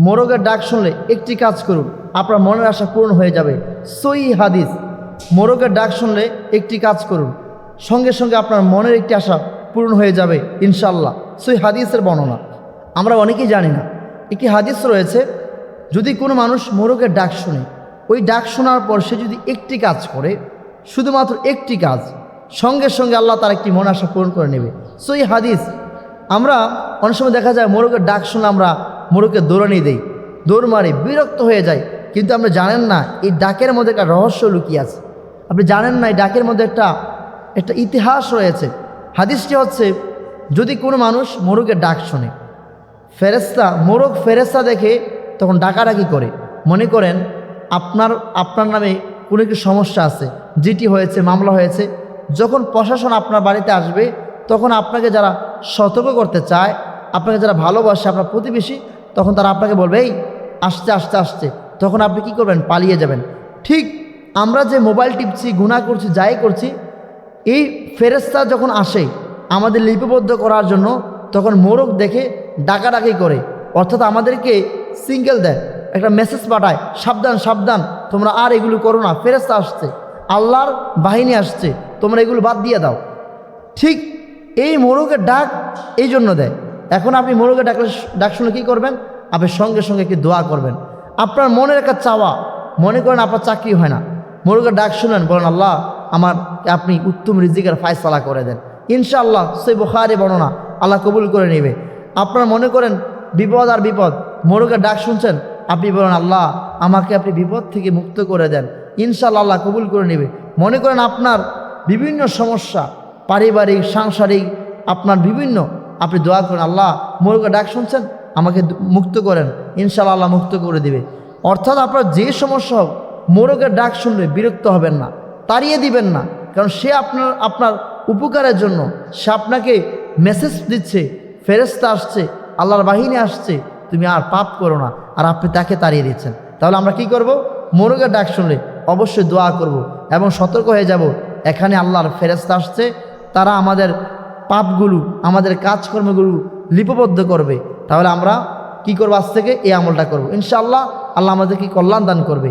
মোরগের ডাক শুনলে একটি কাজ করুন, আপনার মনের আশা পূরণ হয়ে যাবে। সহিহ হাদিস, মোরগের ডাক শুনলে একটি কাজ করুন, সঙ্গে সঙ্গে আপনার মনের একটি আশা পূরণ হয়ে যাবে ইনশাল্লাহ। সহিহ হাদিসের বর্ণনা আমরা অনেকেই জানি না। একটি হাদিস রয়েছে, যদি কোনো মানুষ মোরগের ডাক শুনে, ওই ডাক শোনার পর সে যদি একটি কাজ করে, শুধুমাত্র একটি কাজ, সঙ্গে সঙ্গে আল্লাহ তার একটি মনের আশা পূরণ করে নেবে। সহিহ হাদিস। আমরা অনেক সময় দেখা যায় মোরগের ডাক শুনে আমরা মোরগকে দৌড়ানি দেই, দৌড় মারি, বিরক্ত হয়ে যায়, কিন্তু আপনি জানেন না এই ডাকের মধ্যে একটা রহস্য লুকিয়ে আছে। আপনি জানেন না এই ডাকের মধ্যে একটা ইতিহাস রয়েছে। হাদিসটি হচ্ছে, যদি কোনো মানুষ মোরগের ডাক শোনে, মোরগ ফেরেশতা দেখে তখন ডাকাডাকি করে, মনে করেন আপনার নামে কোনো একটি সমস্যা আছে, জিটি হয়েছে, মামলা হয়েছে, যখন প্রশাসন আপনার বাড়িতে আসবে তখন আপনাকে যারা সতর্ক করতে চায়, আপনাকে যারা ভালোবাসে, আপনার প্রতিবেশী, তখন তারা আপনাকে বলবে এই আসতে আসতে আসতে, তখন আপনি কি করবেন? পালিয়ে যাবেন। ঠিক আমরা যে মোবাইল টিপছি, গুনাহ করছি, যাই করছি, এই ফেরেশতা যখন আসে আমাদের লিপিবদ্ধ করার জন্য, তখন মোরগ দেখে ডাকাডাকি করে, অর্থাৎ আমাদেরকে সিঙ্গেল দেয়, একটা মেসেজ পাঠায়, সাবধান সাবধান, তোমরা আর এগুলো করো না, ফেরেশতা আসছে, আল্লাহর বাহিনী আসছে, তোমরা এগুলো বাদ দিয়ে দাও। ঠিক এই মোরগের ডাক এই জন্য দেয়। এখন আপনি মোরগের ডাক শুনে কী করবেন? আপনি সঙ্গে সঙ্গে একটি দোয়া করবেন। আপনার মনের একটা চাওয়া, মনে করেন আপনার চাকরি হয় না, মোরগের ডাক শুনেন, বলেন আল্লাহ আপনি উত্তম রিজিকের ফায়সালা করে দেন, ইনশাআল্লাহ। সহিহ বুখারী বর্ণনা, আল্লাহ কবুল করে নেবে। আপনার মনে করেন বিপদ আর বিপদ, মোরগের ডাক শুনছেন, আপনি বলেন আল্লাহ আমাকে আপনি বিপদ থেকে মুক্ত করে দেন, ইনশাআল্লাহ আল্লাহ কবুল করে নেবে। মনে করেন আপনার বিভিন্ন সমস্যা, পারিবারিক, সাংসারিক, আপনার বিভিন্ন, আপনি দোয়া করেন আল্লাহ মোরগের ডাক শুনছেন, আমাকে মুক্ত করেন, ইনশাআল্লাহ আল্লাহ মুক্ত করে দিবে। অর্থাৎ আপনার যে সমস্যা হোক, মোরগের ডাক শুনলে বিরক্ত হবেন না, তাড়িয়ে দিবেন না, কারণ সে আপনার উপকারের জন্য, সে আপনাকে মেসেজ দিচ্ছে, ফেরেশতা আসছে, আল্লাহর বাহিনী আসছে, তুমি আর পাপ করো না, আর আপনি তাকে তাড়িয়ে দিচ্ছেন। তাহলে আমরা কি করব? মোরগের ডাক শুনলে অবশ্যই দোয়া করব এবং সতর্ক হয়ে যাব, এখানে আল্লাহর ফেরেশতা আসছে, তারা আমাদের পাপগুলো, আমাদের কাজকর্মগুলো লিপিবদ্ধ করবে। তাহলে আমরা কি করবো? আজ থেকে এই আমলটা করব, ইনশাআল্লাহ আল্লাহ আমাদেরকে কল্যাণ দান করবে।